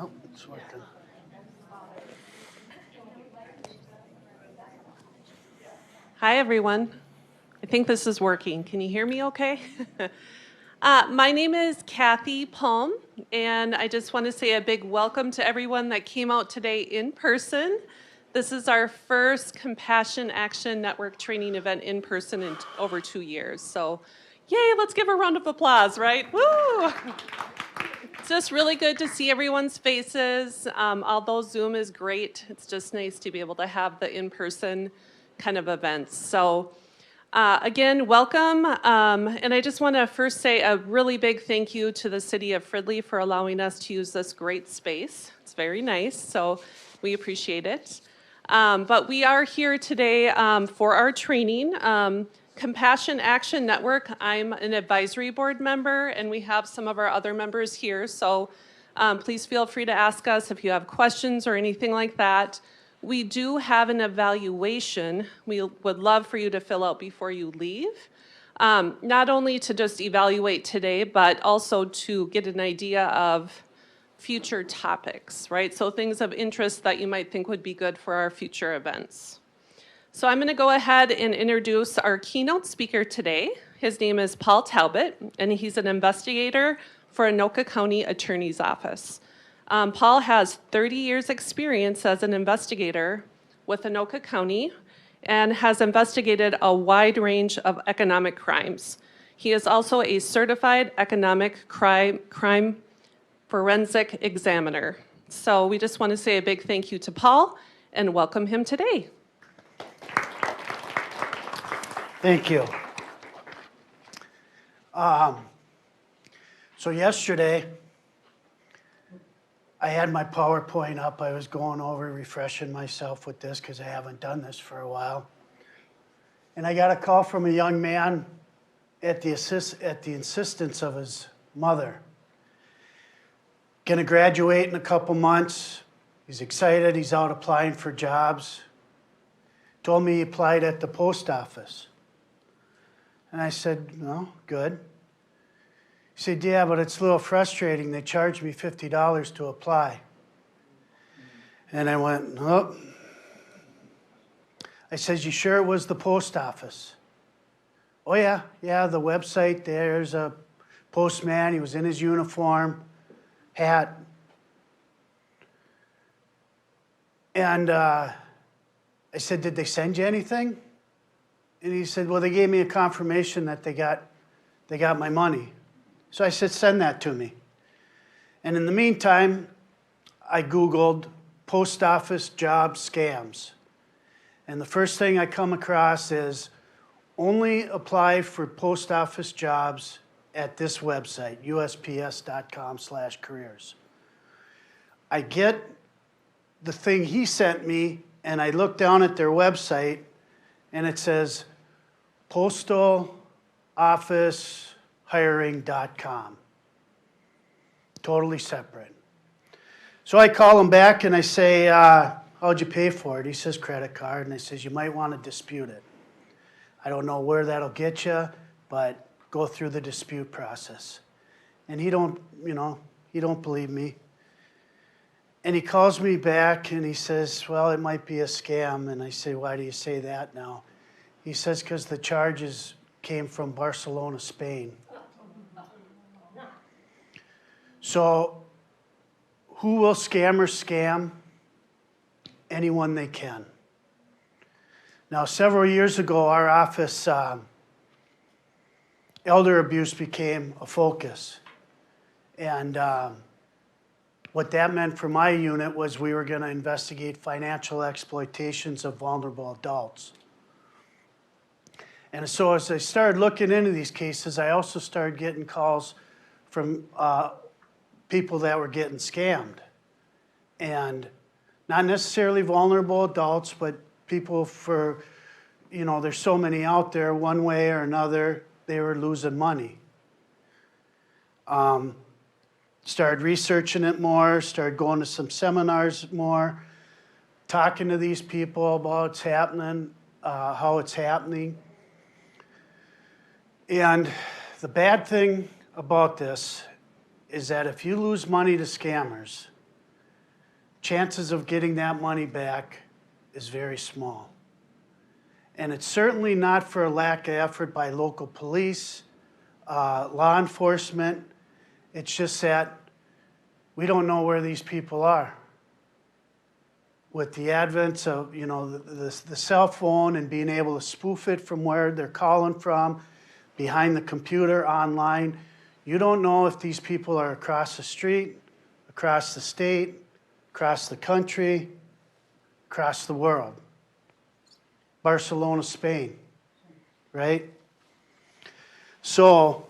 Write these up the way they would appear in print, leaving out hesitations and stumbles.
Oh, it's working. Hi, everyone. I think this is working. Can you hear me okay? My name is Kathy Palm, and I just want to say a big welcome to everyone that came out today in person. This is our first Compassion Action Network training event in person in over 2 years. So, yay, let's give a round of applause, right? Woo! It's just really good to see everyone's faces. Although Zoom is great, it's just nice to be able to have the in-person kind of events. So again, welcome. And I just want to first say a really big thank you to the city of Fridley for allowing us to use this great space. It's very nice, so we appreciate it. But we are here today for our training. Compassion Action Network, I'm an advisory board member, and we have some of our other members here. So please feel free to ask us if you have questions or anything like that. We do have an evaluation we would love for you to fill out before you leave, not only to just evaluate today, but also to get an idea of future topics, right? So things of interest that you might think would be good for our future events. So I'm going to go ahead and introduce our keynote speaker today. His name is Paul Talbot, and he's an investigator for Anoka County Attorney's Office. Paul has 30 years experience as an investigator with Anoka County and has investigated a wide range of economic crimes. He is also a certified economic crime forensic examiner. So we just want to say a big thank you to Paul and welcome him today. Thank you. So yesterday, I had my PowerPoint up. I was going over, refreshing myself with this because I haven't done this for a while. And I got a call from a young man at the insistence of his mother. Going to graduate in a couple months. He's excited. He's out applying for jobs. Told me he applied at the post office. And I said, no, good. He said, yeah, but it's a little frustrating. They charged me $50 to apply. And I went, nope. I said, you sure it was the post office? Oh, yeah, the website, there's a postman. He was in his uniform, hat. And I said, did they send you anything? And he said, well, they gave me a confirmation that they got my money. So I said, send that to me. And in the meantime, I Googled post office job scams. And the first thing I come across is only apply for post office jobs at this website, usps.com/careers. I get the thing he sent me, and I look down at their website, and it says postalofficehiring.com. Totally separate. So I call him back and I say, how'd you pay for it? He says, credit card. And I says, you might want to dispute it. I don't know where that'll get you, but go through the dispute process. And he don't believe me. And he calls me back and he says, well, it might be a scam. And I say, why do you say that now? He says, because the charges came from Barcelona, Spain. So who will scammers scam? Anyone they can. Now, several years ago, our office, elder abuse became a focus. And what that meant for my unit was we were going to investigate financial exploitations of vulnerable adults. And so as I started looking into these cases, I also started getting calls from people that were getting scammed. And not necessarily vulnerable adults, but people there's so many out there, one way or another, they were losing money. Started researching it more, started going to some seminars more, talking to these people about what's happening, how it's happening. And the bad thing about this is that if you lose money to scammers, chances of getting that money back is very small. And it's certainly not for a lack of effort by local police, law enforcement. It's just that we don't know where these people are. With the advent of, the cell phone and being able to spoof it from where they're calling from, behind the computer, online, you don't know if these people are across the street, across the state, across the country, across the world. Barcelona, Spain, right? So,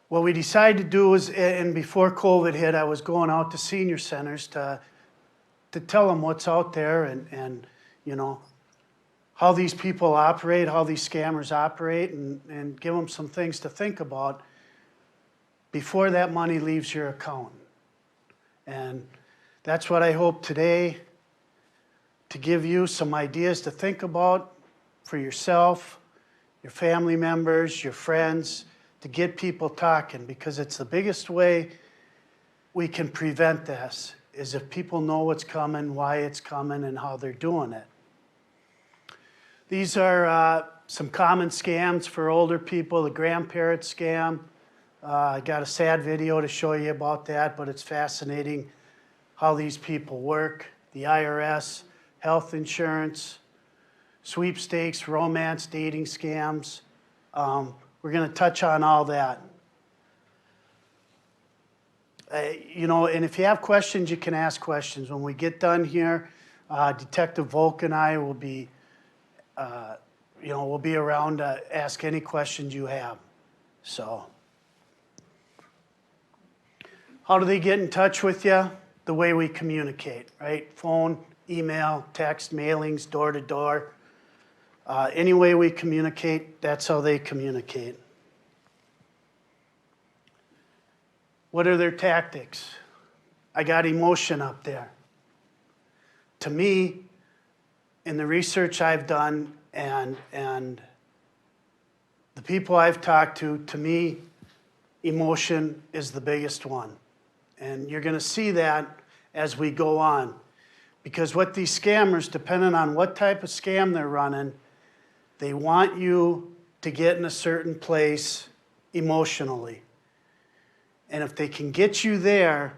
what we decided to do is, and before COVID hit, I was going out to senior centers to tell them what's out there and how these people operate, how these scammers operate, and give them some things to think about before that money leaves your account. And that's what I hope today, to give you some ideas to think about for yourself, your family members, your friends, to get people talking, because it's the biggest way we can prevent this, is if people know what's coming, why it's coming, and how they're doing it. These are some common scams for older people, the Grandparent Scam. I got a sad video to show you about that, but it's fascinating how these people work. The IRS, health insurance, sweepstakes, romance, dating scams. We're going to touch on all that. And if you have questions, you can ask questions. When we get done here, Detective Volk and I will be, we'll be around to ask any questions you have. So, how do they get in touch with you? The way we communicate, right? Phone, email, text, mailings, door to door. Any way we communicate, that's how they communicate. What are their tactics? I got emotion up there. To me, in the research I've done and the people I've talked to me, emotion is the biggest one. And you're going to see that as we go on. Because what these scammers, depending on what type of scam they're running, they want you to get in a certain place emotionally. And if they can get you there,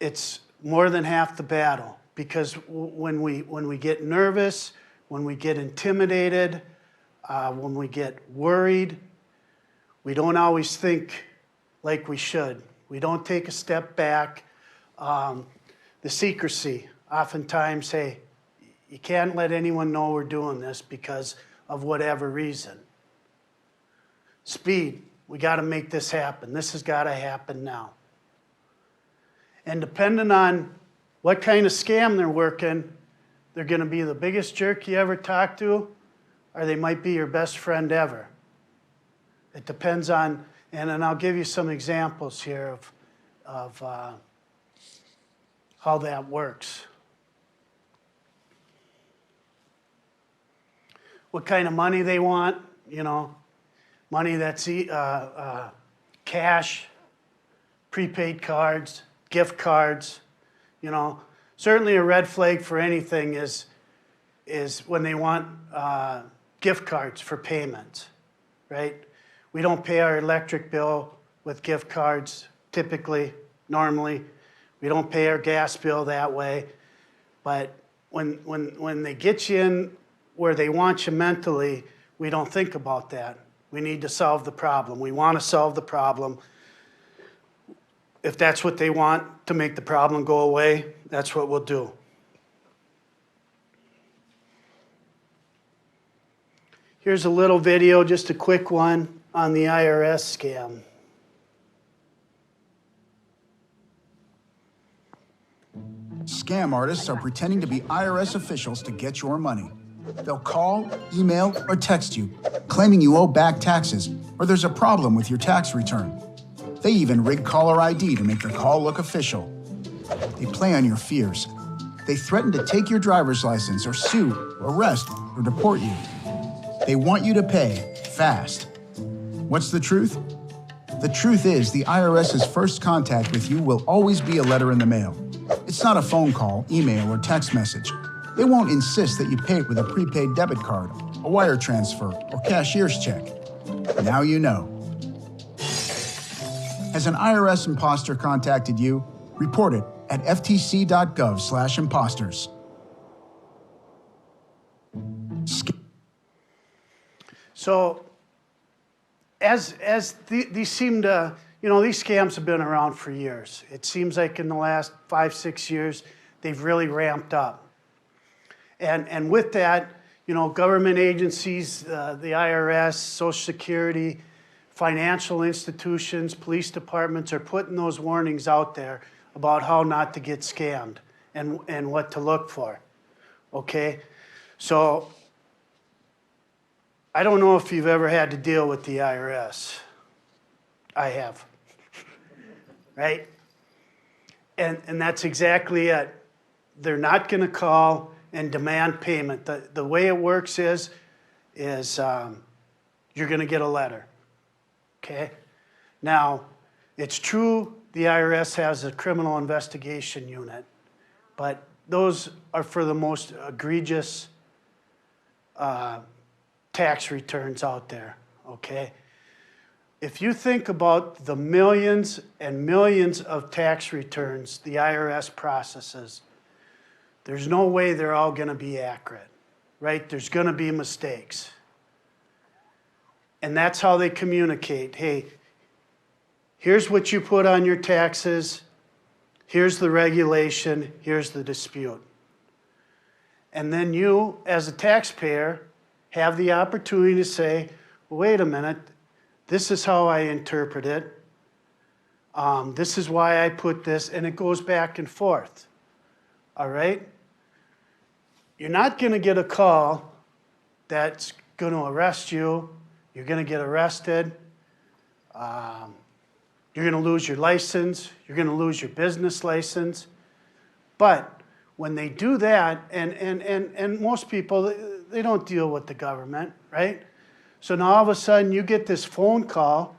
it's more than half the battle. Because when we get nervous, when we get intimidated, when we get worried, we don't always think like we should. We don't take a step back. The secrecy, oftentimes, hey, you can't let anyone know we're doing this because of whatever reason. Speed, we got to make this happen. This has got to happen now. And depending on what kind of scam they're working, they're going to be the biggest jerk you ever talk to, or they might be your best friend ever. It depends on, and then I'll give you some examples here of how that works. What kind of money they want, money that's cash, prepaid cards, gift cards. Certainly a red flag for anything is when they want gift cards for payments, right? We don't pay our electric bill with gift cards typically, normally. We don't pay our gas bill that way. But when they get you in where they want you mentally, we don't think about that. We need to solve the problem. We want to solve the problem. If that's what they want to make the problem go away, that's what we'll do. Here's a little video, just a quick one, on the IRS scam. Scam artists are pretending to be IRS officials to get your money. They'll call, email, or text you, claiming you owe back taxes or there's a problem with your tax return. They even rig caller ID to make the call look official. They play on your fears. They threaten to take your driver's license or sue, arrest, or deport you. They want you to pay fast. What's the truth? The truth is the IRS's first contact with you will always be a letter in the mail. It's not a phone call, email, or text message. They won't insist that you pay it with a prepaid debit card, a wire transfer, or cashier's check. Now you know. Has an IRS imposter contacted you? Report it at ftc.gov/imposters. So, these seem to, these scams have been around for years. It seems like in the last 5-6 years, they've really ramped up. And with that, government agencies, the IRS, Social Security, financial institutions, police departments are putting those warnings out there about how not to get scammed and what to look for, okay? So I don't know if you've ever had to deal with the IRS. I have, right? And that's exactly it. They're not going to call and demand payment. The way it works is you're going to get a letter, okay? Now, it's true the IRS has a criminal investigation unit, but those are for the most egregious tax returns out there, okay? If you think about the millions and millions of tax returns the IRS processes, there's no way they're all going to be accurate, right? There's going to be mistakes. And that's how they communicate. Hey, here's what you put on your taxes. Here's the regulation. Here's the dispute. And then you, as a taxpayer, have the opportunity to say, well, wait a minute, this is how I interpret it. This is why I put this, and it goes back and forth. All right? You're not going to get a call that's going to arrest you. You're going to get arrested. You're going to lose your license. You're going to lose your business license. But when they do that, and most people, they don't deal with the government, right? So now all of a sudden you get this phone call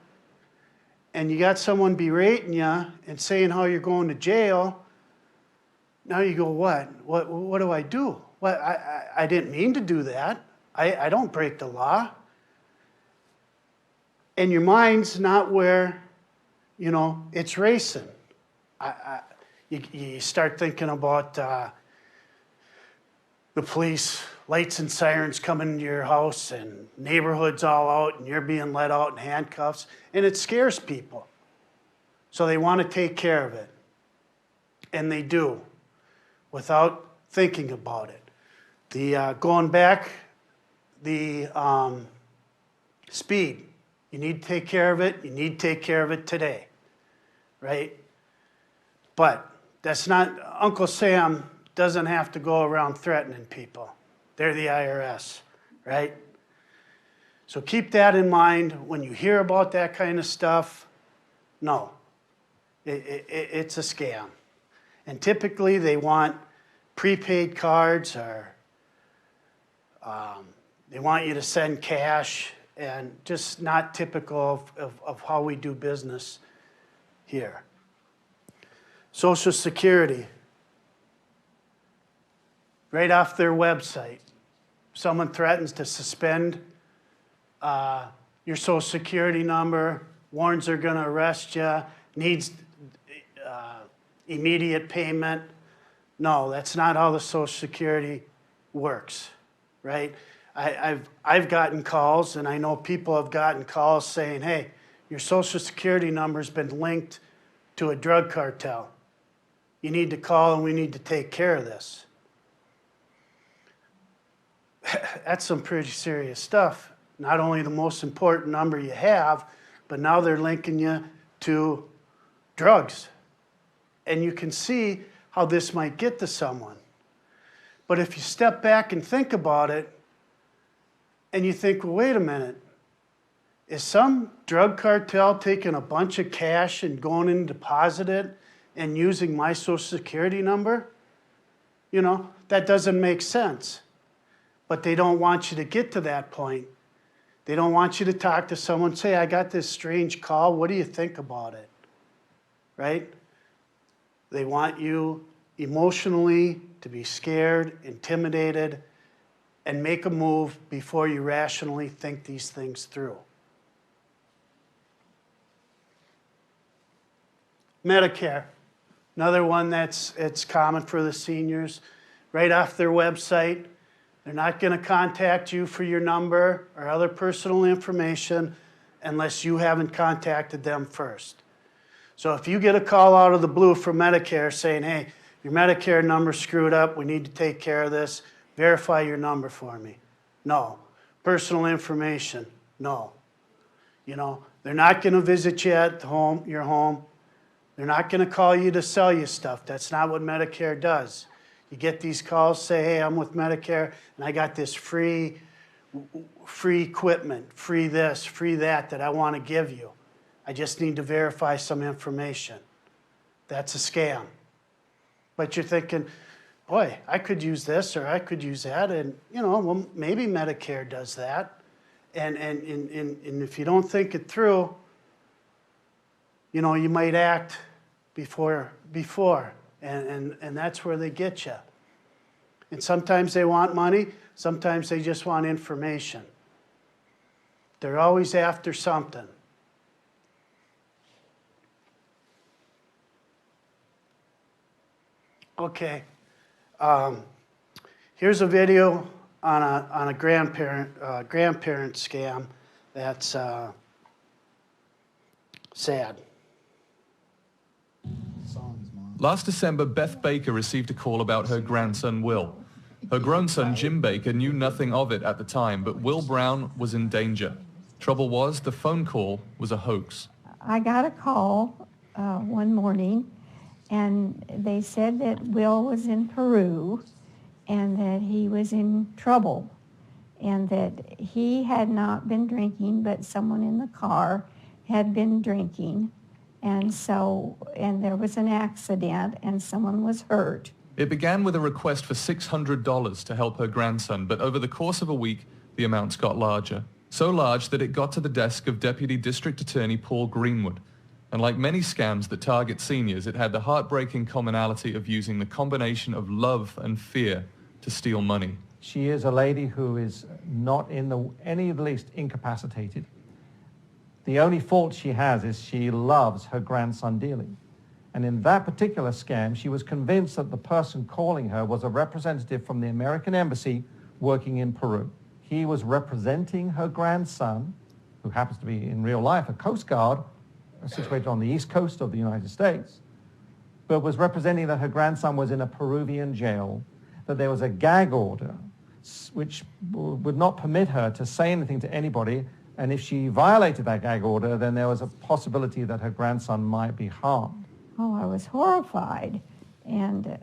and you got someone berating you and saying how you're going to jail. Now you go, what? What do I do? What? I didn't mean to do that. I don't break the law. And your mind's not where, it's racing. You start thinking about the police, lights and sirens coming into your house and neighborhoods all out and you're being let out in handcuffs. And it scares people. So they want to take care of it. And they do, without thinking about it. Going back, the speed. You need to take care of it. You need to take care of it today, right? But that's not, Uncle Sam doesn't have to go around threatening people. They're the IRS, right? So keep that in mind when you hear about that kind of stuff. No, it's a scam. And typically they want prepaid cards or they want you to send cash, and just not typical of how we do business here. Social Security. Right off their website, someone threatens to suspend your Social Security number, warns they're going to arrest you, needs immediate payment. No, that's not how the Social Security works, right? I've gotten calls, and I know people have gotten calls saying, hey, your Social Security number's been linked to a drug cartel. You need to call and we need to take care of this. That's some pretty serious stuff. Not only the most important number you have, but now they're linking you to drugs. And you can see how this might get to someone. But if you step back and think about it, and you think, well, wait a minute, is some drug cartel taking a bunch of cash and going in and deposit it and using my Social Security number? That doesn't make sense. But they don't want you to get to that point They don't want you to talk to someone, say, I got this strange call, what do you think about it? Right? They want you emotionally to be scared, intimidated, and make a move before you rationally think these things through. Medicare, another one it's common for the seniors. Right off their website, they're not going to contact you for your number or other personal information unless you haven't contacted them first. So if you get a call out of the blue from Medicare saying, hey, your Medicare number's screwed up, we need to take care of this, verify your number for me. No. Personal information, no. You know, they're not going to visit you at home, your home. They're not going to call you to sell you stuff. That's not what Medicare does. You get these calls, say, hey, I'm with Medicare, and I got this free equipment, free this, free that I want to give you. I just need to verify some information. That's a scam. But you're thinking, boy, I could use this or I could use that, and you know, well, maybe Medicare does that. And if you don't think it through, you know, you might act before, and that's where they get you. And sometimes they want money, sometimes they just want information. They're always after something. Okay, here's a video on a grandparent scam that's sad. Last December, Beth Baker received a call about her grandson, Will. Her grown son, Jim Baker, knew nothing of it at the time, but Will Brown was in danger. Trouble was, the phone call was a hoax. I got a call one morning, and they said that Will was in Peru and that he was in trouble and that he had not been drinking, but someone in the car had been drinking. And there was an accident and someone was hurt. It began with a request for $600 to help her grandson, but over the course of a week, the amounts got larger. So large that it got to the desk of Deputy District Attorney Paul Greenwood. And like many scams that target seniors, it had the heartbreaking commonality of using the combination of love and fear to steal money. She is a lady who is not in any of the least incapacitated. The only fault she has is she loves her grandson dearly. And in that particular scam, she was convinced that the person calling her was a representative from the American Embassy working in Peru. He was representing her grandson, who happens to be in real life a Coast Guard, situated on the east coast of the United States, but was representing that her grandson was in a Peruvian jail, that there was a gag order which would not permit her to say anything to anybody, and if she violated that gag order, then there was a possibility that her grandson might be harmed. Oh, I was horrified, and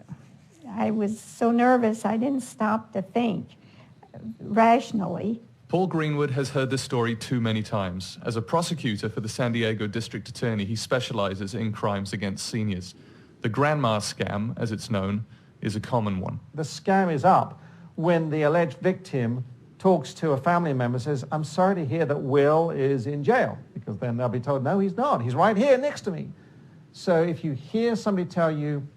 I was so nervous I didn't stop to think rationally. Paul Greenwood has heard this story too many times. As a prosecutor for the San Diego District Attorney, he specializes in crimes against seniors. The grandma scam, as it's known, is a common one. The scam is up when the alleged victim talks to a family member and says, I'm sorry to hear that Will is in jail, because then they'll be told, no, he's not. He's right here next to me. So if you hear somebody tell you,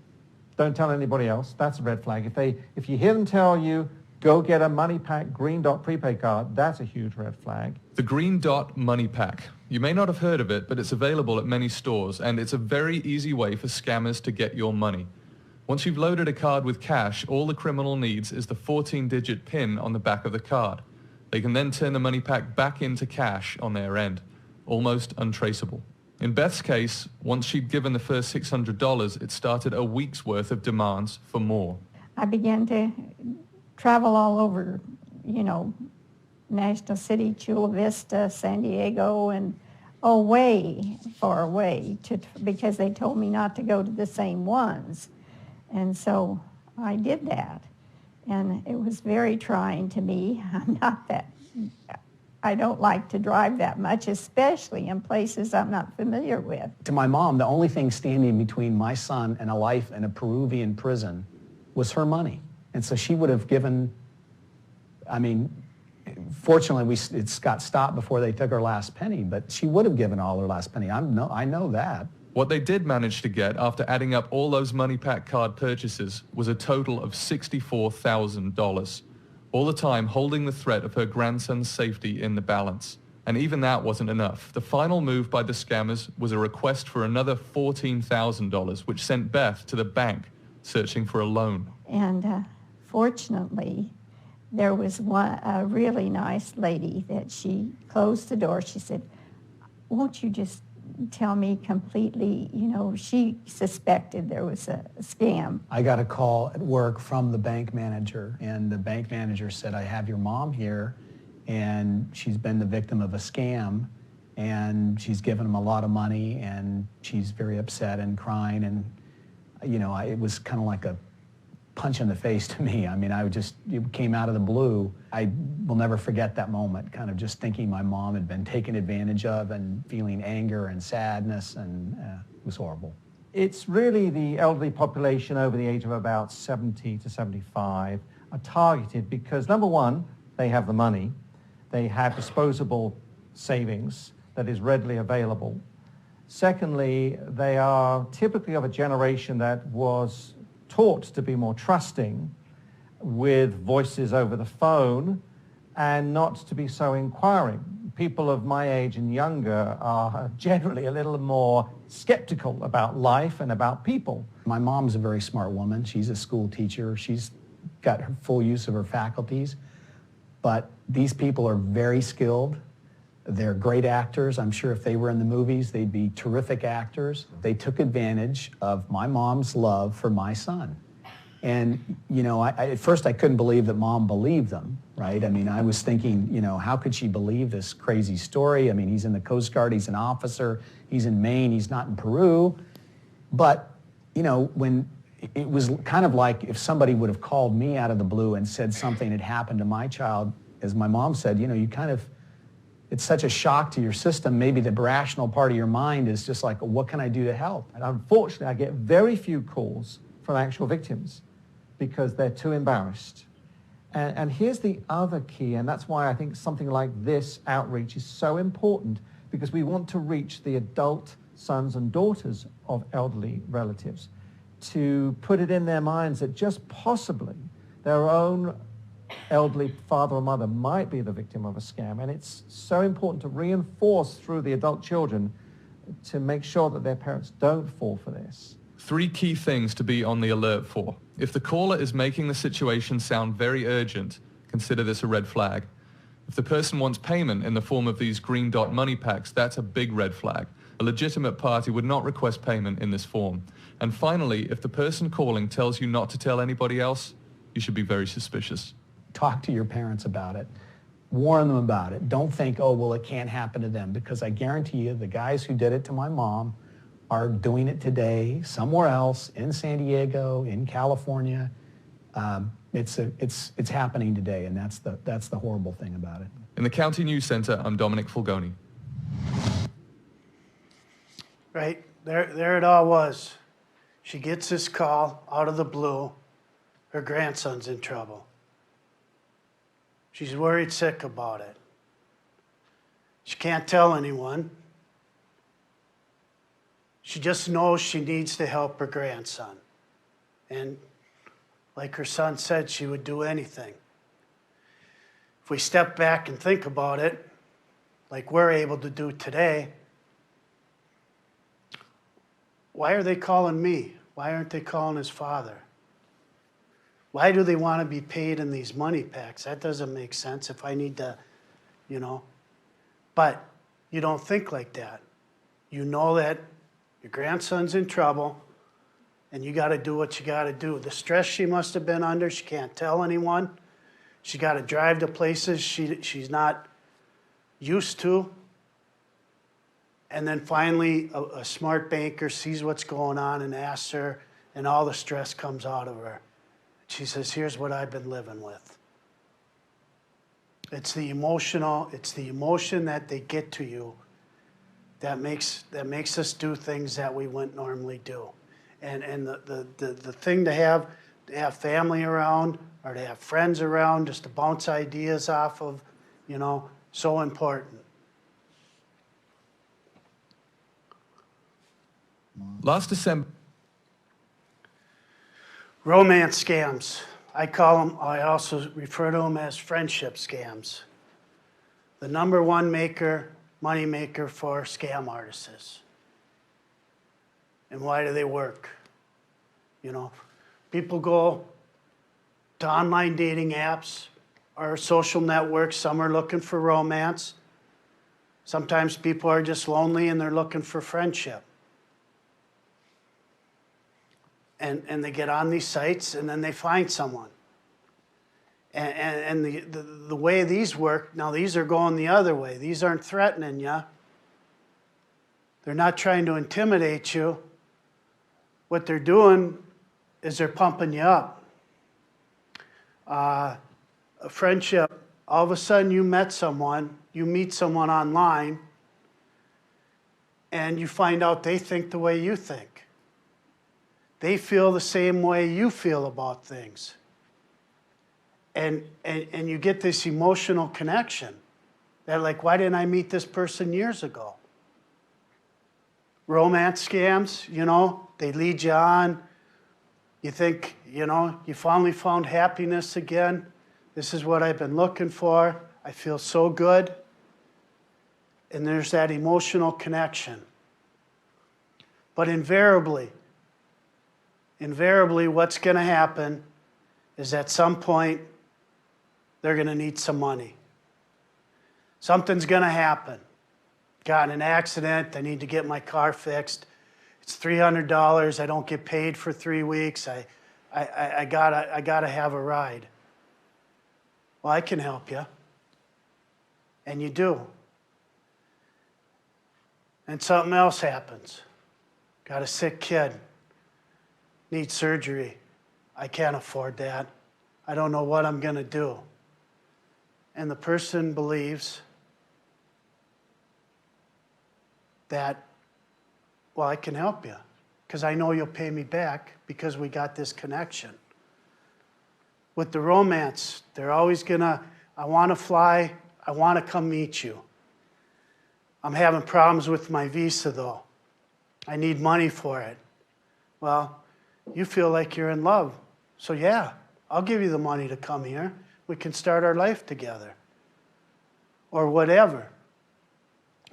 don't tell anybody else, that's a red flag. If you hear them tell you, go get a Money Pack Green Dot prepaid card, that's a huge red flag. The Green Dot Money Pack. You may not have heard of it, but it's available at many stores, and it's a very easy way for scammers to get your money. Once you've loaded a card with cash, all the criminal needs is the 14-digit PIN on the back of the card. They can then turn the money pack back into cash on their end, almost untraceable. In Beth's case, once she'd given the first $600, it started a week's worth of demands for more. I began to travel all over, National City, Chula Vista, San Diego, and way far away because they told me not to go to the same ones. And so I did that. And it was very trying to me. I don't like to drive that much, especially in places I'm not familiar with. To my mom, the only thing standing between my son and a life in a Peruvian prison was her money. And so she would have given, fortunately, it got stopped before they took her last penny, but she would have given all her last penny. I know that. What they did manage to get after adding up all those MoneyPack card purchases was a total of $64,000, all the time holding the threat of her grandson's safety in the balance. And even that wasn't enough. The final move by the scammers was a request for another $14,000, which sent Beth to the bank searching for a loan. And fortunately, there was a really nice lady that she closed the door. She said, won't you just tell me completely, she suspected there was a scam. I got a call at work from the bank manager, and the bank manager said, I have your mom here, and she's been the victim of a scam, and she's given him a lot of money, and she's very upset and crying, and, it was kind of like a punch in the face to me. I mean, it came out of the blue. I will never forget that moment, kind of just thinking my mom had been taken advantage of and feeling anger and sadness, and it was horrible. It's really the elderly population over the age of about 70 to 75 are targeted because, number one, they have the money. They have disposable savings that is readily available. Secondly, they are typically of a generation that was taught to be more trusting with voices over the phone and not to be so inquiring. People of my age and younger are generally a little more skeptical about life and about people. My mom's a very smart woman. She's a school teacher. She's got her full use of her faculties. But these people are very skilled. They're great actors. I'm sure if they were in the movies, they'd be terrific actors. They took advantage of my mom's love for my son. And, at first I couldn't believe that mom believed them, right? I mean, I was thinking, how could she believe this crazy story? I mean, he's in the Coast Guard, he's an officer, he's in Maine, he's not in Peru. But, when it was kind of like if somebody would have called me out of the blue and said something had happened to my child, as my mom said, it's such a shock to your system. Maybe the rational part of your mind is just like, what can I do to help? And unfortunately, I get very few calls from actual victims because they're too embarrassed. And here's the other key, and that's why I think something like this outreach is so important, because we want to reach the adult sons and daughters of elderly relatives to put it in their minds that just possibly their own elderly father or mother might be the victim of a scam. And it's so important to reinforce through the adult children to make sure that their parents don't fall for this. 3 key things to be on the alert for. If the caller is making the situation sound very urgent, consider this a red flag. If the person wants payment in the form of these green dot money packs, that's a big red flag. A legitimate party would not request payment in this form. And finally, if the person calling tells you not to tell anybody else, you should be very suspicious. Talk to your parents about it. Warn them about it. Don't think, oh, well, it can't happen to them, because I guarantee you the guys who did it to my mom are doing it today somewhere else, in San Diego, in California. It's happening today, and that's the horrible thing about it. In the County News Center, I'm Dominic Fulgoni. Right, there it all was. She gets this call out of the blue. Her grandson's in trouble. She's worried sick about it. She can't tell anyone. She just knows she needs to help her grandson. And like her son said, she would do anything. If we step back and think about it, like we're able to do today, why are they calling me? Why aren't they calling his father? Why do they want to be paid in these money packs? That doesn't make sense if I need to, But you don't think like that. You know that your grandson's in trouble, and you got to do what you got to do. The stress she must have been under, she can't tell anyone. She got to drive to places she's not used to. And then finally, a smart banker sees what's going on and asks her, and all the stress comes out of her. She says, here's what I've been living with. It's the emotion that they get to you that makes us do things that we wouldn't normally do. And the thing to have family around, or to have friends around just to bounce ideas off of, you know, so important. Last December, Romance scams. I also refer to them as friendship scams. The number one money maker for scam artists. And why do they work? You know, people go to online dating apps or social networks. Some are looking for romance. Sometimes people are just lonely and they're looking for friendship. And they get on these sites and then they find someone. And the way these work, now these are going the other way. These aren't threatening you. They're not trying to intimidate you. What they're doing is they're pumping you up. A friendship, all of a sudden you meet someone online, and you find out they think the way you think. They feel the same way you feel about things. And you get this emotional connection. They're like, why didn't I meet this person years ago? Romance scams, you know, they lead you on. You think, you know, you finally found happiness again. This is what I've been looking for. I feel so good. And there's that emotional connection. But invariably, what's going to happen is at some point, they're going to need some money. Something's going to happen. Got in an accident, I need to get my car fixed. It's $300, I don't get paid for 3 weeks. I gotta have a ride. Well, I can help you. And you do. And something else happens. Got a sick kid. Needs surgery. I can't afford that. I don't know what I'm gonna do. And the person believes that, well, I can help you because I know you'll pay me back because we got this connection. With the romance, they're always gonna, I wanna fly, I wanna come meet you. I'm having problems with my visa though. I need money for it. Well, you feel like you're in love. So yeah, I'll give you the money to come here. We can start our life together. Or whatever.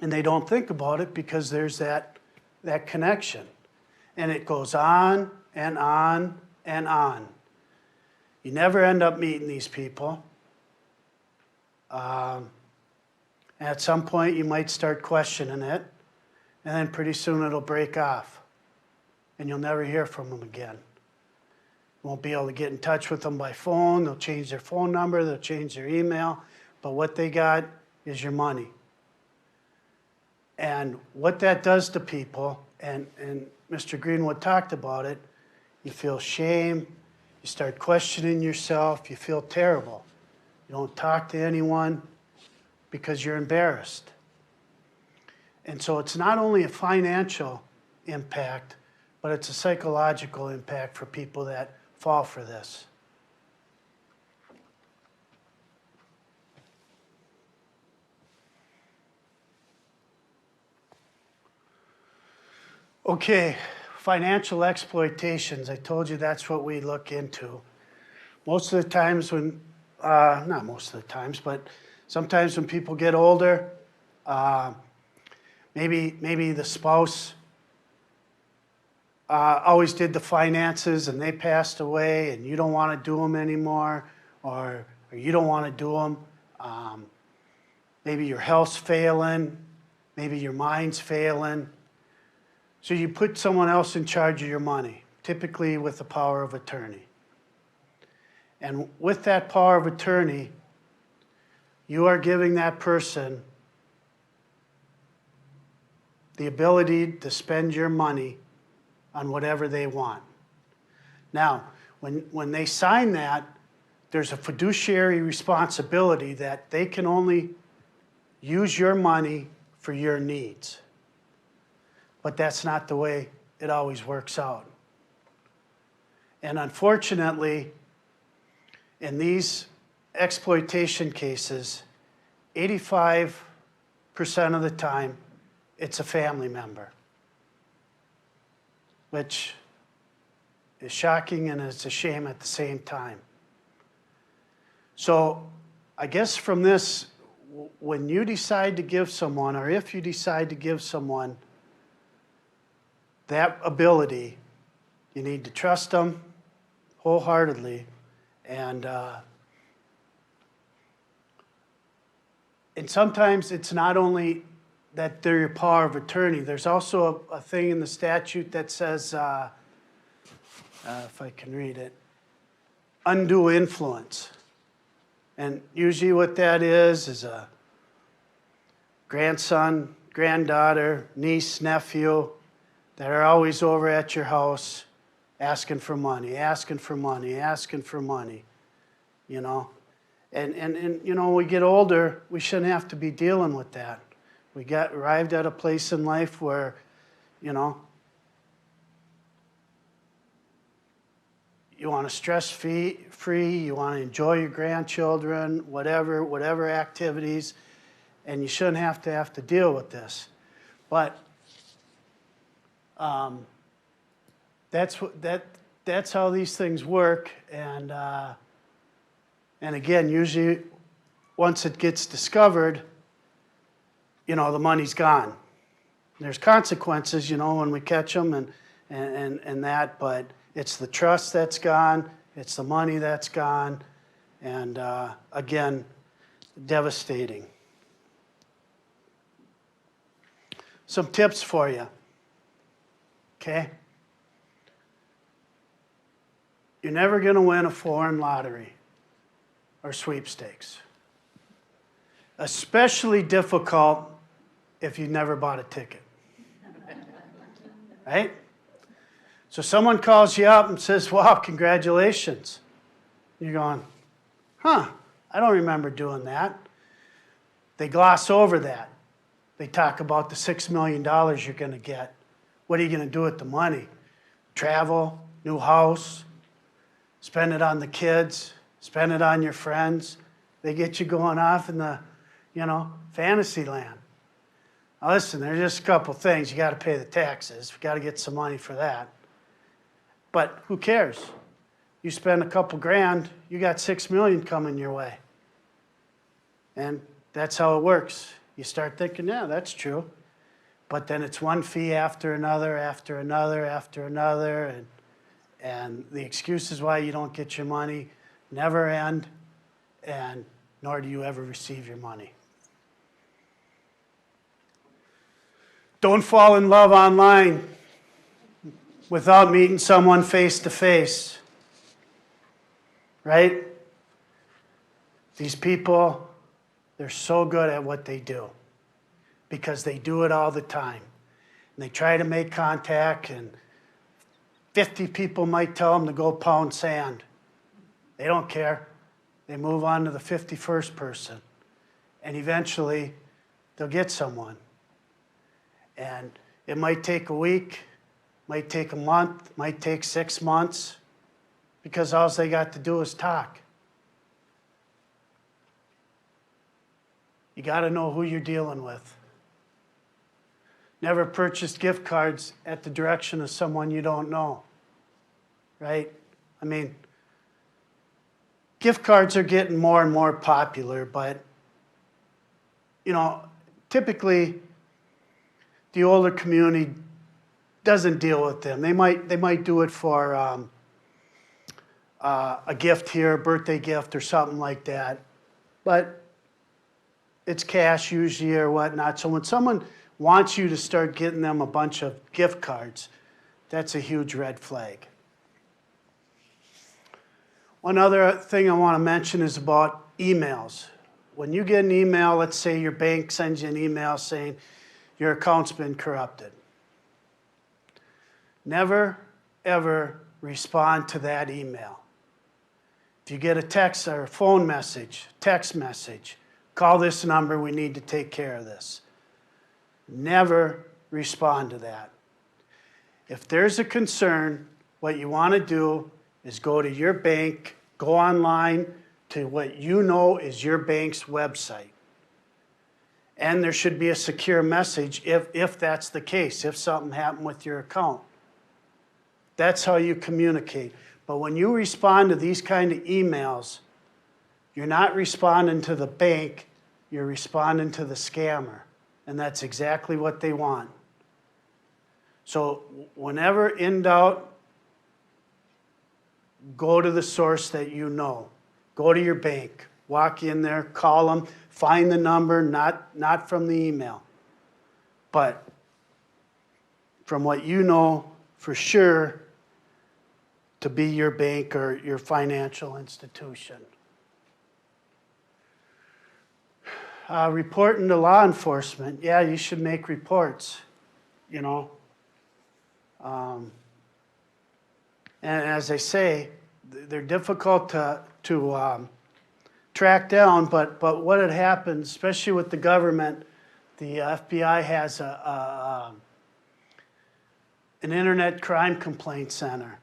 And they don't think about it because there's that connection. And it goes on and on and on. You never end up meeting these people. At some point, you might start questioning it, and then pretty soon it'll break off, and you'll never hear from them again. You won't be able to get in touch with them by phone. They'll change their phone number. They'll change their email. But what they got is your money. And what that does to people, and Mr. Greenwood talked about it, you feel shame, you start questioning yourself, you feel terrible. You don't talk to anyone because you're embarrassed. And so it's not only a financial impact, but it's a psychological impact for people that fall for this. Okay, financial exploitations. I told you that's what we look into. Most of the times when, not most of the times, but sometimes when people get older, maybe the spouse always did the finances and they passed away and you don't want to do them anymore, or you don't want to do them. Maybe your health's failing, maybe your mind's failing. So you put someone else in charge of your money, typically with the power of attorney. And with that power of attorney, you are giving that person the ability to spend your money on whatever they want. Now, when they sign that, there's a fiduciary responsibility that they can only use your money for your needs. But that's not the way it always works out. And unfortunately, in these exploitation cases, 85% of the time, it's a family member, which is shocking and it's a shame at the same time. So I guess from this, when you decide to give someone, or if you decide to give someone that ability, you need to trust them wholeheartedly, and sometimes it's not only that they're your power of attorney. There's also a thing in the statute that says, if I can read it, undue influence. And usually what that is a grandson, granddaughter, niece, nephew that are always over at your house asking for money, asking for money, asking for money, you know. And you know, when we get older, we shouldn't have to be dealing with that. We arrived at a place in life where, you know, you want to stress-free, you want to enjoy your grandchildren, whatever activities, and you shouldn't have to deal with this. But that's how these things work, and again, usually once it gets discovered, you know, the money's gone. There's consequences, you know, when we catch them and that, but it's the trust that's gone, it's the money that's gone, and again, devastating. Some tips for you, okay? You're never going to win a foreign lottery or sweepstakes. Especially difficult if you've never bought a ticket. Right? So someone calls you up and says, wow, congratulations. You're going, I don't remember doing that. They gloss over that. They talk about the $6 million you're going to get. What are you going to do with the money? Travel, new house, spend it on the kids, spend it on your friends. They get you going off in the, you know, fantasy land. Now listen, there's just a couple things. You got to pay the taxes. You got to get some money for that. But who cares? You spend a couple grand, you got $6 million coming your way. And that's how it works. You start thinking, yeah, that's true. But then it's one fee after another, after another, after another, and the excuses why you don't get your money never end, and nor do you ever receive your money. Don't fall in love online without meeting someone face to face, right? These people, they're so good at what they do because they do it all the time. And they try to make contact, and 50 people might tell them to go pound sand. They don't care. They move on to the 51st person. And eventually, they'll get someone. And it might take a week, might take a month, might take 6 months, because all they got to do is talk. You got to know who you're dealing with. Never purchase gift cards at the direction of someone you don't know, right? I mean, gift cards are getting more and more popular, but, you know, typically the older community doesn't deal with them. They might do it for a gift here, a birthday gift or something like that, but it's cash usually or whatnot. So when someone wants you to start getting them a bunch of gift cards, that's a huge red flag. One other thing I want to mention is about emails. When you get an email, let's say your bank sends you an email saying your account's been corrupted. Never, ever respond to that email. If you get a text or a phone message, text message, call this number, we need to take care of this. Never respond to that. If there's a concern, what you want to do is go to your bank, go online to what you know is your bank's website. And there should be a secure message if that's the case, if something happened with your account. That's how you communicate. But when you respond to these kind of emails, you're not responding to the bank, you're responding to the scammer. And that's exactly what they want. So whenever in doubt, go to the source that you know. Go to your bank, walk in there, call them, find the number, not from the email, but from what you know for sure to be your bank or your financial institution. Reporting to law enforcement. Yeah, you should make reports, you know. And as I say, they're difficult to track down, but what had happened, especially with the government, the FBI has an internet crime complaint center.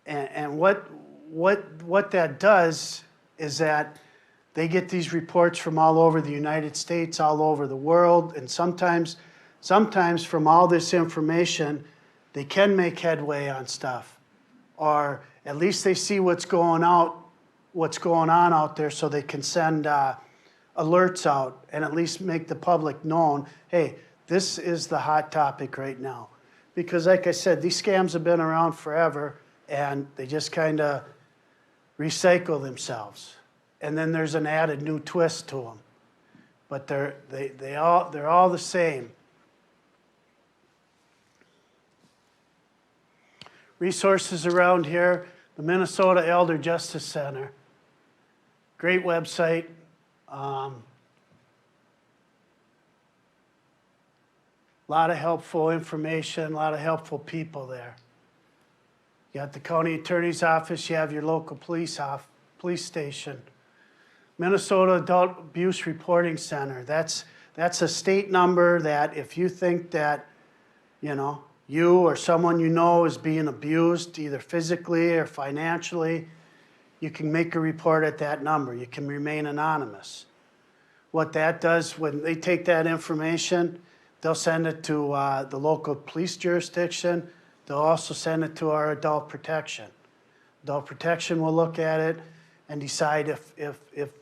And what that does is that they get these reports from all over the United States, all over the world, and sometimes from all this information, they can make headway on stuff. Or at least they see what's going on out there, so they can send alerts out and at least make the public known, hey, this is the hot topic right now. Because like I said, these scams have been around forever, and they just kind of recycle themselves. And then there's an added new twist to them. But they're all the same. Resources around here, the Minnesota Elder Justice Center. Great website. A lot of helpful information, a lot of helpful people there. You got the county attorney's office, you have your local police station. Minnesota Adult Abuse Reporting Center. That's a state number that if you think that, you know, you or someone you know is being abused, either physically or financially, you can make a report at that number. You can remain anonymous. What that does, when they take that information, they'll send it to the local police jurisdiction. They'll also send it to our adult protection. Adult protection will look at it and decide if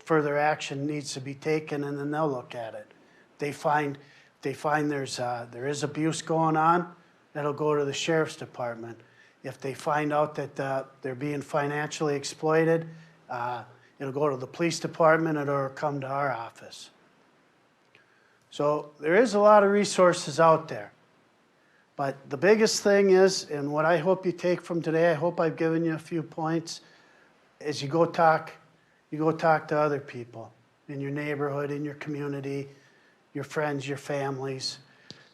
further action needs to be taken, and then they'll look at it. They find there is abuse going on, that'll go to the sheriff's department. If they find out that they're being financially exploited, it'll go to the police department, and it'll come to our office. So there is a lot of resources out there. But the biggest thing is, and what I hope you take from today, I hope I've given you a few points, is you go talk to other people in your neighborhood, in your community, your friends, your families.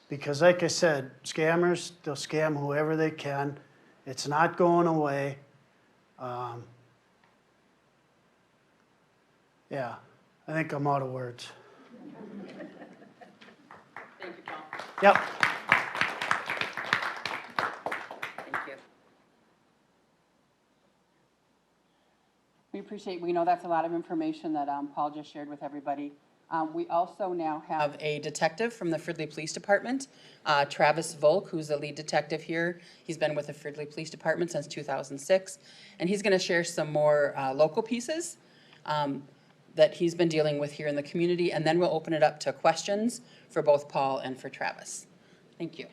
Because like I said, scammers, they'll scam whoever they can. It's not going away. Yeah, I think I'm out of words. Thank you, Paul. Yep. Thank you. We know that's a lot of information that Paul just shared with everybody. We also now have a detective from the Fridley Police Department, Travis Volk, who's the lead detective here. He's been with the Fridley Police Department since 2006, and he's going to share some more local pieces that he's been dealing with here in the community, and then we'll open it up to questions for both Paul and for Travis. Thank you.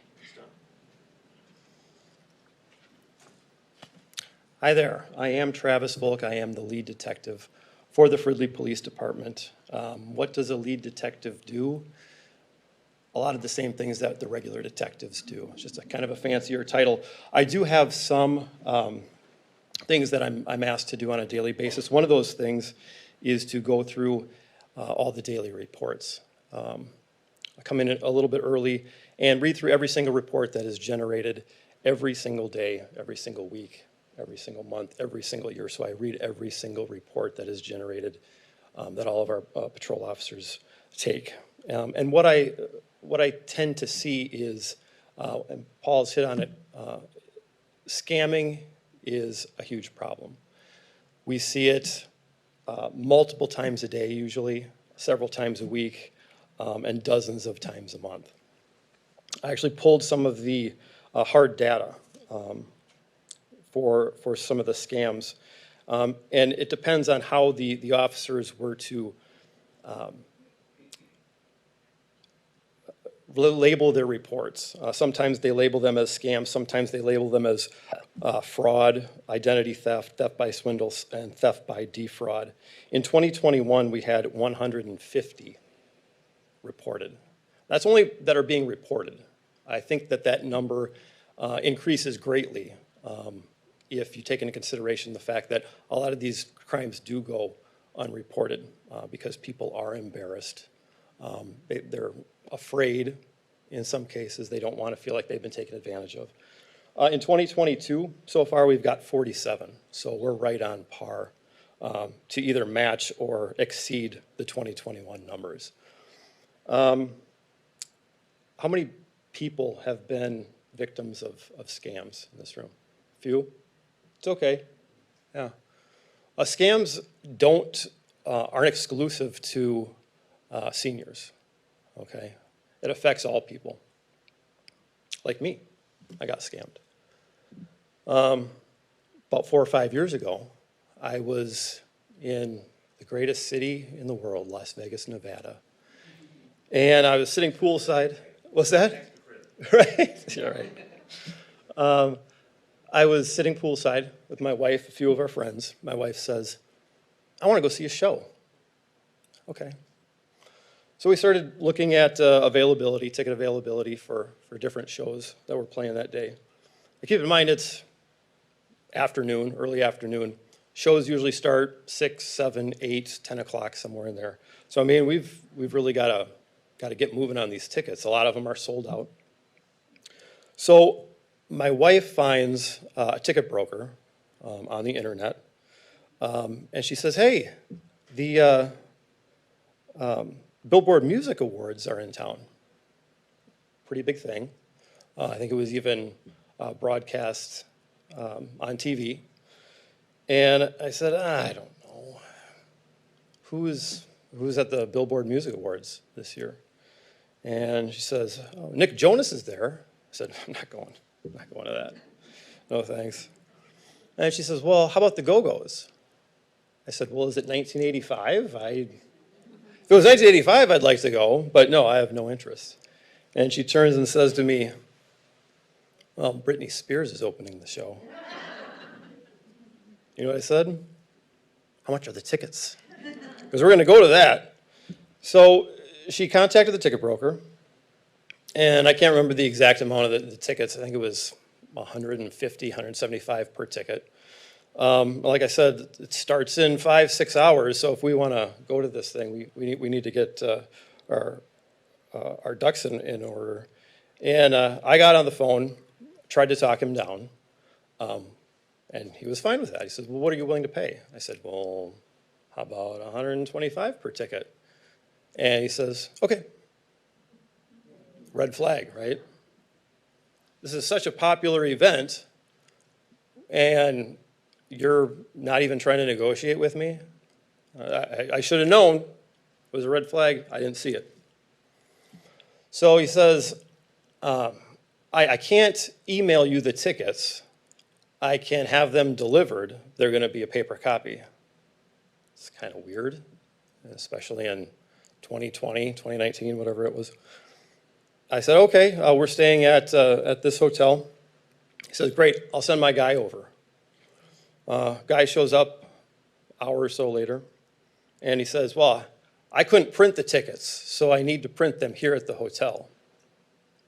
Hi there, I am Travis Volk. I am the lead detective for the Fridley Police Department. What does a lead detective do? A lot of the same things that the regular detectives do. It's just a kind of a fancier title. I do have some things that I'm asked to do on a daily basis. One of those things is to go through all the daily reports. I come in a little bit early and read through every single report that is generated every single day, every single week, every single month, every single year. So I read every single report that is generated that all of our patrol officers take. And what I tend to see is, and Paul's hit on it, scamming is a huge problem. We see it multiple times a day, usually several times a week. and dozens of times a month. I actually pulled some of the hard data for some of the scams. And it depends on how the officers were to label their reports. Sometimes they label them as scams, sometimes they label them as fraud, identity theft, theft by swindle, and theft by defraud. In 2021, we had 150 reported. That's only that are being reported. I think that number increases greatly if you take into consideration the fact that a lot of these crimes do go unreported because people are embarrassed. They're afraid in some cases. They don't want to feel like they've been taken advantage of. In 2022, so far we've got 47. So we're right on par to either match or exceed the 2021 numbers. How many people have been victims of scams in this room? Few? It's okay. Yeah. Scams aren't exclusive to seniors, okay? It affects all people. Like me, I got scammed. About 4 or 5 years ago, I was in the greatest city in the world, Las Vegas, Nevada. And I was sitting poolside. What's that? Right? Yeah, right. I was sitting poolside with my wife, a few of our friends. My wife says, I want to go see a show. Okay. So we started looking at ticket availability for different shows that were playing that day. But keep in mind, it's afternoon, early afternoon. Shows usually start 6, 7, 8, 10 o'clock, somewhere in there. So I mean, we've really got to get moving on these tickets. A lot of them are sold out. So my wife finds a ticket broker on the internet, and she says, hey, the Billboard Music Awards are in town. Pretty big thing. I think it was even broadcast on TV. And I said, I don't know. Who's at the Billboard Music Awards this year? And she says, oh, Nick Jonas is there. I said, I'm not going to that. No, thanks. And she says, well, how about the Go-Go's? I said, well, is it 1985? If it was 1985, I'd like to go, but no, I have no interest. And she turns and says to me, well, Britney Spears is opening the show. You know what I said? How much are the tickets? Because we're going to go to that. So she contacted the ticket broker, and I can't remember the exact amount of the tickets. I think it was 150, 175 per ticket. Like I said, it starts in 5-6 hours, so if we want to go to this thing, we need to get our ducks in order. And I got on the phone, tried to talk him down, and he was fine with that. He said, well, what are you willing to pay? I said, well, how about 125 per ticket? And he says, okay. Red flag, right? This is such a popular event, and you're not even trying to negotiate with me? I should have known it was a red flag. I didn't see it. So he says, I can't email you the tickets. I can have them delivered. They're going to be a paper copy. It's kind of weird, especially in 2020, 2019, whatever it was. I said, okay, we're staying at this hotel. He says, great, I'll send my guy over. Guy shows up an hour or so later, and he says, well, I couldn't print the tickets, so I need to print them here at the hotel.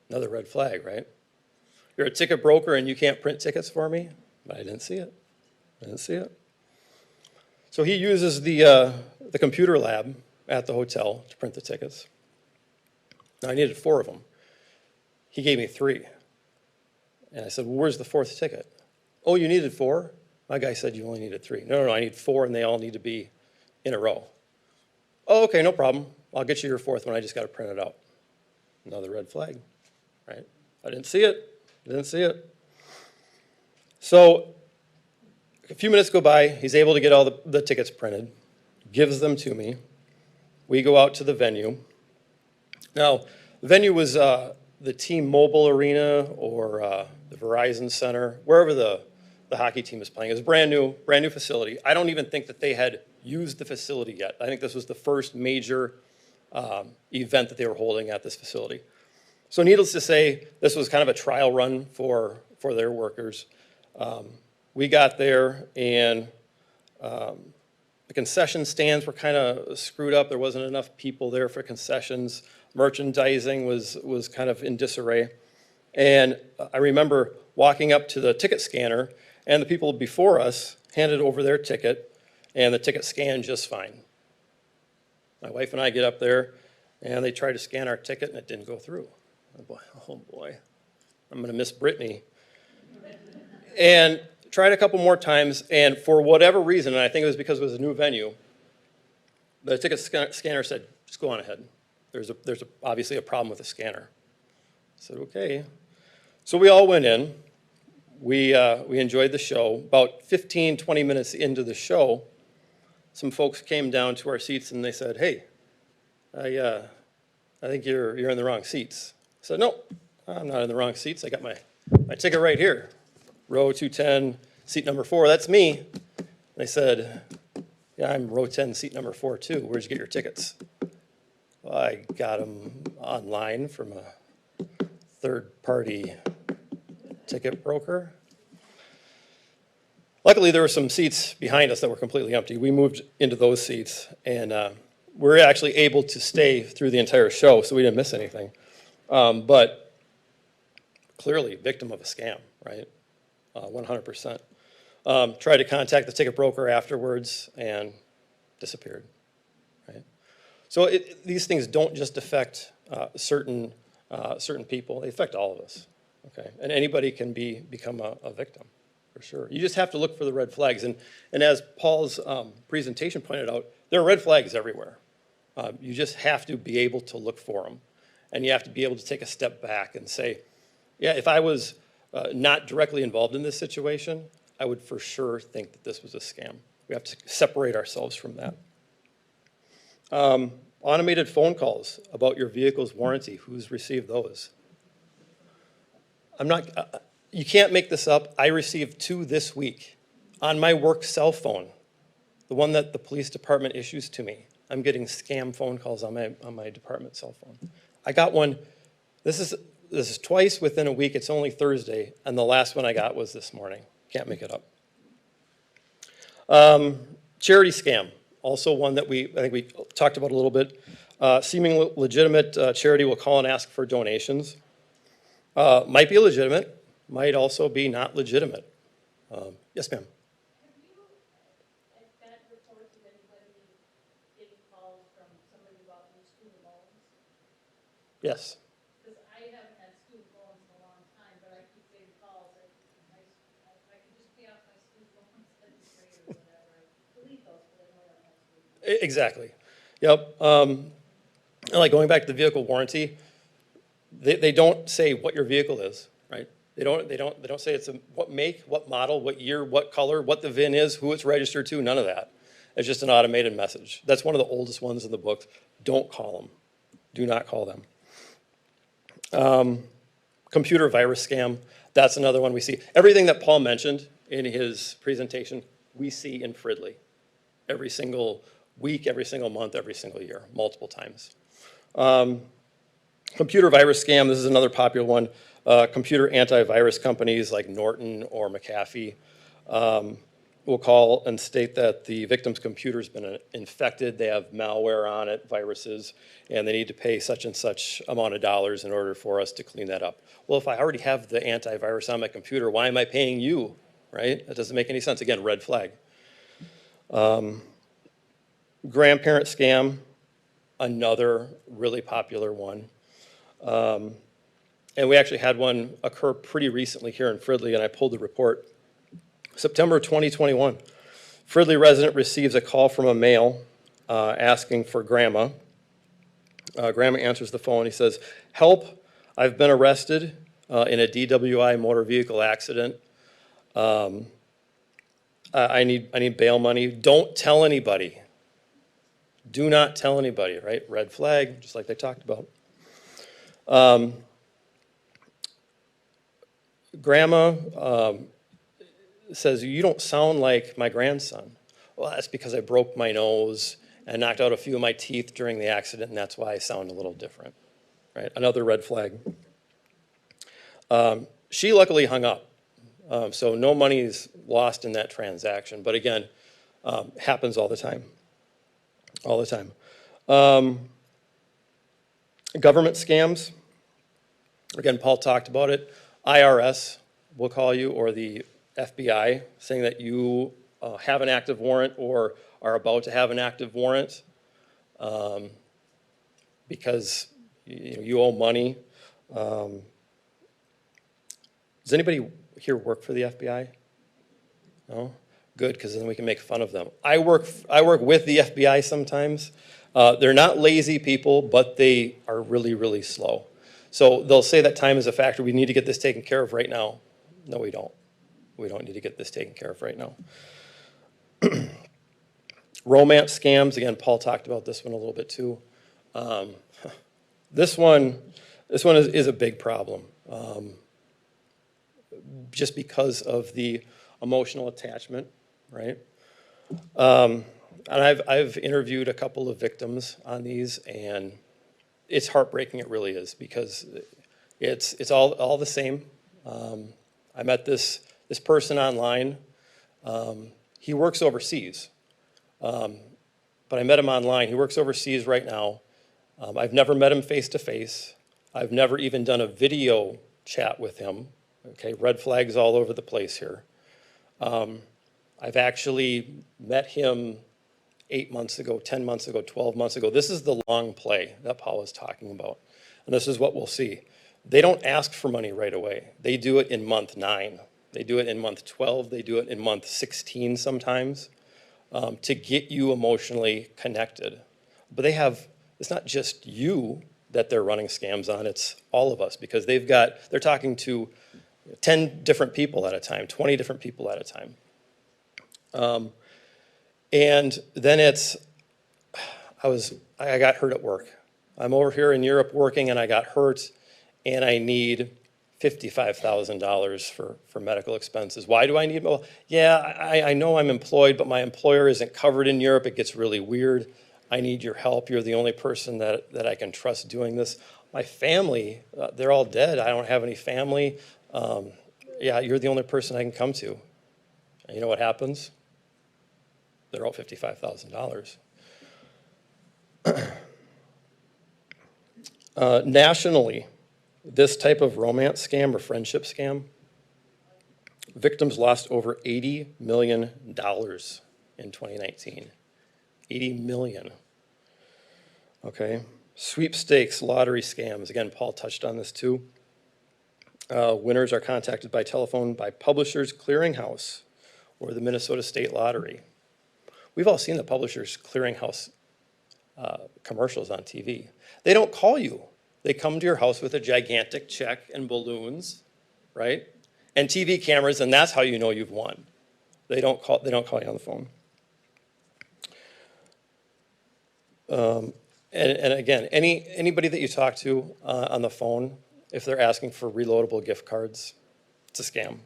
Another red flag, right? You're a ticket broker and you can't print tickets for me? But I didn't see it. I didn't see it. So he uses the computer lab at the hotel to print the tickets. Now, I needed 4 of them. He gave me 3. And I said, well, where's the 4th ticket? Oh, you needed 4? My guy said you only needed 3. No, I need 4, and they all need to be in a row. Oh, okay, no problem. I'll get you your 4th one. I just got to print it out. Another red flag, right? I didn't see it. Didn't see it. So a few minutes go by. He's able to get all the tickets printed, gives them to me. We go out to the venue. Now, the venue was the T-Mobile Arena or the Verizon Center, wherever the hockey team is playing. It was a brand new facility. I don't even think that they had used the facility yet. I think this was the first major event that they were holding at this facility. So needless to say, this was kind of a trial run for their workers. We got there, and the concession stands were kind of screwed up. There wasn't enough people there for concessions. Merchandising was kind of in disarray. And I remember walking up to the ticket scanner, and the people before us handed over their ticket, and the ticket scanned just fine. My wife and I get up there, and they tried to scan our ticket, and it didn't go through. Oh boy, I'm going to miss Brittany. And tried a couple more times, and for whatever reason, and I think it was because it was a new venue, the ticket scanner said, just go on ahead. There's obviously a problem with the scanner. I said, okay. So we all went in. We enjoyed the show. About 15, 20 minutes into the show, some folks came down to our seats and they said, hey, I think you're in the wrong seats. I said, no, I'm not in the wrong seats. I got my ticket right here. Row 210, seat number 4, that's me. They said, yeah, I'm row 10, seat number 4 too. Where'd you get your tickets? Well, I got them online from a third-party ticket broker. Luckily, there were some seats behind us that were completely empty. We moved into those seats, and we were actually able to stay through the entire show, so we didn't miss anything. But clearly, victim of a scam, right? 100%. Tried to contact the ticket broker afterwards and disappeared, right? So these things don't just affect certain people, they affect all of us, okay? And anybody can become a victim, for sure. You just have to look for the red flags. And as Paul's presentation pointed out, there are red flags everywhere. You just have to be able to look for them. And you have to be able to take a step back and say, yeah, if I was not directly involved in this situation, I would for sure think that this was a scam. We have to separate ourselves from that. Automated phone calls about your vehicle's warranty. Who's received those? You can't make this up. I received 2 this week on my work cell phone, the one that the police department issues to me. I'm getting scam phone calls on my department cell phone. I got one. This is twice within a week. It's only Thursday, and the last one I got was this morning. Can't make it up. Charity scam, also one that I think we talked about a little bit. Seeming legitimate charity will call and ask for donations. Might be legitimate, might also be not legitimate. Yes, ma'am. Have you, at that report, did anybody get calls from somebody about new student loans? Yes. Because I haven't had student loans in a long time, but I keep getting calls. I could just pay off my student loans at the rate or whatever. I delete those, but I know I don't have to. Exactly. Yep. And like going back to the vehicle warranty, they don't say what your vehicle is, right? They don't say it's what make, what model, what year, what color, what the VIN is, who it's registered to, none of that. It's just an automated message. That's one of the oldest ones in the book. Don't call them. Do not call them. Computer virus scam, that's another one we see. Everything that Paul mentioned in his presentation, we see in Fridley. Every single week, every single month, every single year, multiple times. Computer virus scam, this is another popular one. Computer antivirus companies like Norton or McAfee will call and state that the victim's computer's been infected, they have malware on it, viruses, and they need to pay such and such amount of dollars in order for us to clean that up. Well, if I already have the antivirus on my computer, why am I paying you, right? That doesn't make any sense. Again, red flag. Grandparent scam, another really popular one. And we actually had one occur pretty recently here in Fridley, and I pulled the report. September 2021, Fridley resident receives a call from a male asking for grandma. Grandma answers the phone. He says, help, I've been arrested in a DWI motor vehicle accident. I need bail money. Don't tell anybody. Do not tell anybody, right? Red flag, just like they talked about. Grandma says, you don't sound like my grandson. Well, that's because I broke my nose and knocked out a few of my teeth during the accident, and that's why I sound a little different, right? Another red flag. She luckily hung up, so no money is lost in that transaction. But again, happens all the time, all the time. Government scams. Again, Paul talked about it. IRS will call you, or the FBI, saying that you have an active warrant or are about to have an active warrant because you owe money. Does anybody here work for the FBI? No? Good, because then we can make fun of them. I work with the FBI sometimes. They're not lazy people, but they are really, really slow. So they'll say that time is a factor. We need to get this taken care of right now. No, we don't. We don't need to get this taken care of right now. Romance scams. Again, Paul talked about this one a little bit too. This one is a big problem. Just because of the emotional attachment, right? And I've interviewed a couple of victims on these, and it's heartbreaking. It really is, because it's all the same. I met this person online. He works overseas, but I met him online. He works overseas right now. I've never met him face to face. I've never even done a video chat with him. Okay, red flags all over the place here. I've actually met him 8 months ago, 10 months ago, 12 months ago. This is the long play that Paul was talking about. And this is what we'll see. They don't ask for money right away. They do it in month 9. They do it in month 12. They do it in month 16 sometimes to get you emotionally connected. But it's not just you that they're running scams on, it's all of us, because they're talking to 10 different people at a time, 20 different people at a time. And then I got hurt at work. I'm over here in Europe working, and I got hurt, and I need $55,000 for medical expenses. Why do I need? Well, yeah, I know I'm employed, but my employer isn't covered in Europe. It gets really weird. I need your help. You're the only person that I can trust doing this. My family, they're all dead. I don't have any family. Yeah, you're the only person I can come to. And you know what happens? They're all $55,000. Nationally, this type of romance scam or friendship scam, victims lost over $80 million in 2019. 80 million. Okay. Sweepstakes, lottery scams. Again, Paul touched on this too. Winners are contacted by telephone by Publishers Clearinghouse or the Minnesota State Lottery. We've all seen the Publishers Clearinghouse commercials on TV. They don't call you. They come to your house with a gigantic check and balloons, right? And TV cameras, and that's how you know you've won. They don't call you on the phone. And again, anybody that you talk to on the phone, if they're asking for reloadable gift cards, it's a scam.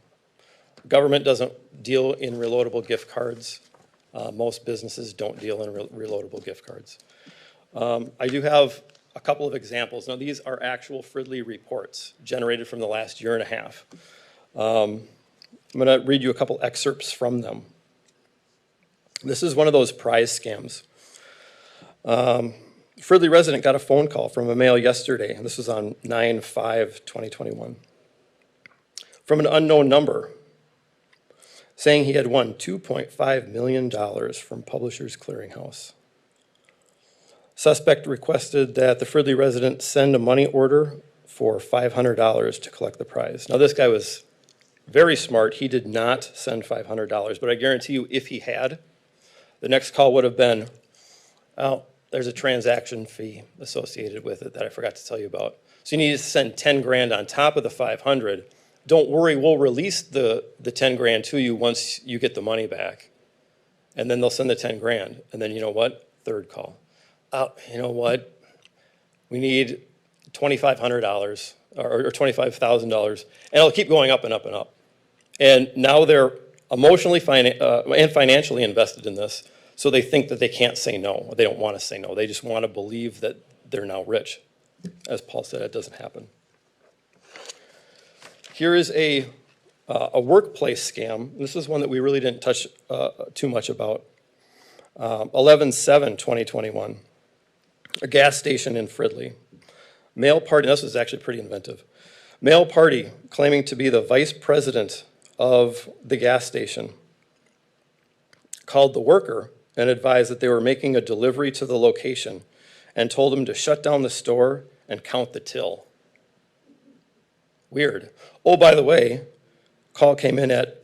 Government doesn't deal in reloadable gift cards. Most businesses don't deal in reloadable gift cards. I do have a couple of examples. Now, these are actual Fridley reports generated from the last year and a half. I'm going to read you a couple excerpts from them. This is one of those prize scams. Fridley resident got a phone call from a male yesterday, and this was on 9/5/2021, from an unknown number saying he had won $2.5 million from Publishers Clearinghouse. Suspect requested that the Fridley resident send a money order for $500 to collect the prize. Now, this guy was very smart. He did not send $500, but I guarantee you if he had, the next call would have been, oh, there's a transaction fee associated with it that I forgot to tell you about. So you need to send 10 grand on top of the 500. Don't worry, we'll release the 10 grand to you once you get the money back. And then they'll send the 10 grand. And then you know what? Third call. You know what? We need $2,500 or $25,000, and it'll keep going up and up and up. And now they're emotionally and financially invested in this, so they think that they can't say no. They don't want to say no. They just want to believe that they're now rich. As Paul said, it doesn't happen. Here is a workplace scam. This is one that we really didn't touch too much about. 11/7/2021, a gas station in Fridley. Male party, this is actually pretty inventive. Male party claiming to be the vice president of the gas station called the worker and advised that they were making a delivery to the location and told him to shut down the store and count the till. Weird. Oh, by the way, call came in at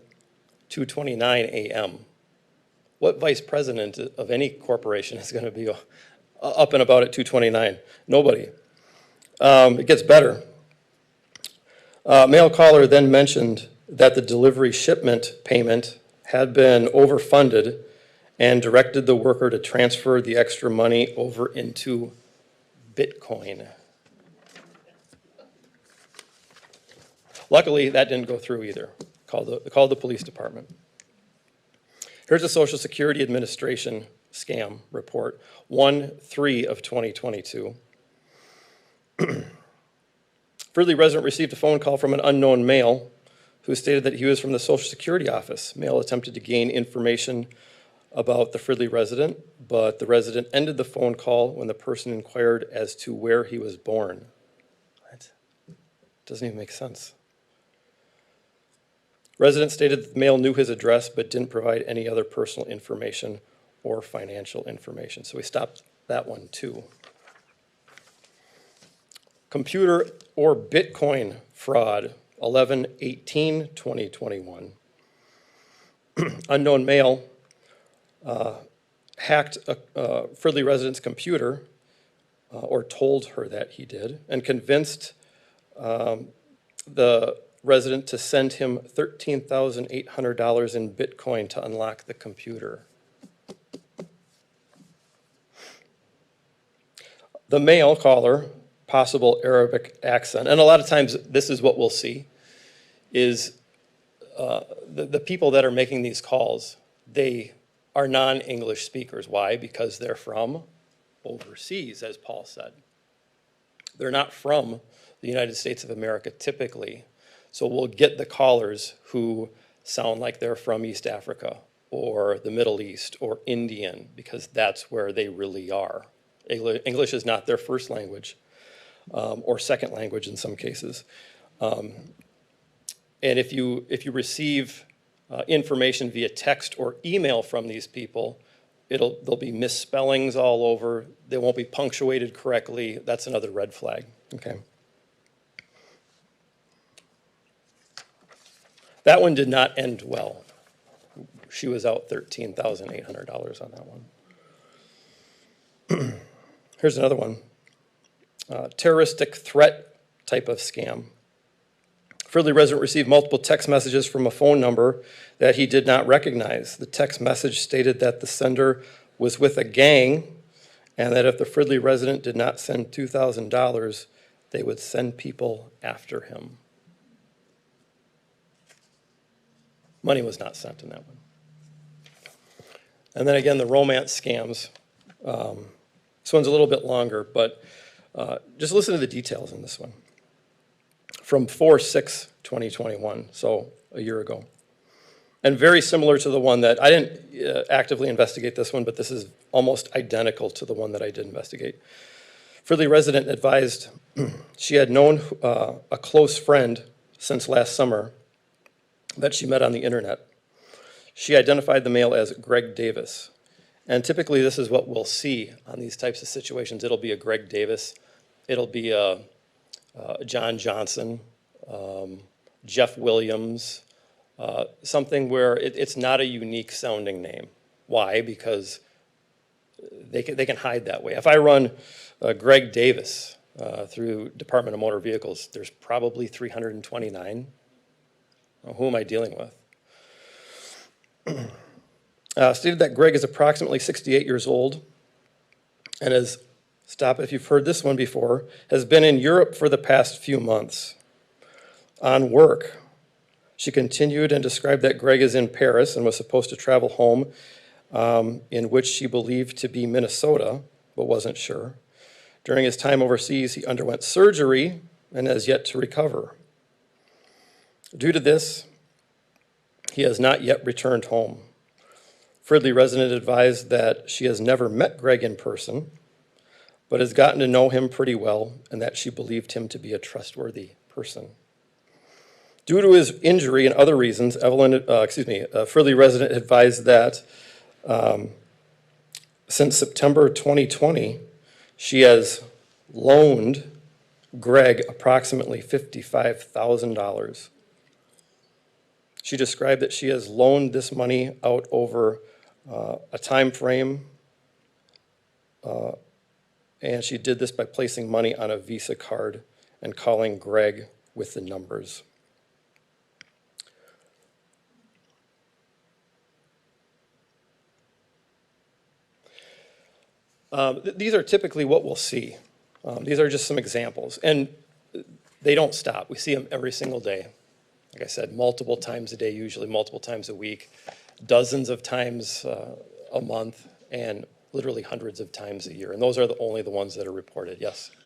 2:29 a.m. What vice president of any corporation is going to be up and about at 2:29? Nobody. It gets better. Male caller then mentioned that the delivery shipment payment had been overfunded and directed the worker to transfer the extra money over into Bitcoin. Luckily, that didn't go through either. Called the police department. Here's a Social Security Administration scam report, 1/3/2022. Fridley resident received a phone call from an unknown male who stated that he was from the Social Security office. Male attempted to gain information about the Fridley resident, but the resident ended the phone call when the person inquired as to where he was born. What? Doesn't even make sense. Resident stated that the male knew his address but didn't provide any other personal information or financial information. So we stopped that one too. Computer or Bitcoin fraud, 11/18/2021. Unknown male hacked a Fridley resident's computer, or told her that he did, and convinced the resident to send him $13,800 in Bitcoin to unlock the computer. The male caller, possible Arabic accent, and a lot of times this is what we'll see, is the people that are making these calls, they are non-English speakers. Why? Because they're from overseas, as Paul said. They're not from the United States of America typically. So we'll get the callers who sound like they're from East Africa or the Middle East or Indian, because that's where they really are. English is not their first language, or second language in some cases. And if you receive information via text or email from these people, there'll be misspellings all over. They won't be punctuated correctly. That's another red flag. Okay. That one did not end well. She was out $13,800 on that one. Here's another one. Terroristic threat type of scam. Fridley resident received multiple text messages from a phone number that he did not recognize. The text message stated that the sender was with a gang and that if the Fridley resident did not send $2,000, they would send people after him. Money was not sent in that one. And then again, the romance scams. This one's a little bit longer, but just listen to the details in this one. From 4/6/2021, so a year ago. And very similar to the one that, I didn't actively investigate this one, but this is almost identical to the one that I did investigate. Fridley resident advised she had known a close friend since last summer that she met on the internet. She identified the male as Greg Davis. And typically this is what we'll see on these types of situations. It'll be a Greg Davis. It'll be a John Johnson, Jeff Williams, something where it's not a unique sounding name. Why? Because they can hide that way. If I run Greg Davis through Department of Motor Vehicles, there's probably 329. Who am I dealing with? Stated that Greg is approximately 68 years old and has stop if you've heard this one before, has been in Europe for the past few months on work. She continued and described that Greg is in Paris and was supposed to travel home, in which she believed to be Minnesota, but wasn't sure. During his time overseas, he underwent surgery and has yet to recover. Due to this, he has not yet returned home. Fridley resident advised that she has never met Greg in person, but has gotten to know him pretty well and that she believed him to be a trustworthy person. Due to his injury and other reasons, Fridley resident advised that since September 2020, she has loaned Greg approximately $55,000. She described that she has loaned this money out over a time frame, and she did this by placing money on a Visa card and calling Greg with the numbers. These are typically what we'll see. These are just some examples, and they don't stop. We see them every single day. Like I said, multiple times a day, usually multiple times a week, dozens of times a month, and literally hundreds of times a year. And those are only the ones that are reported. Yes?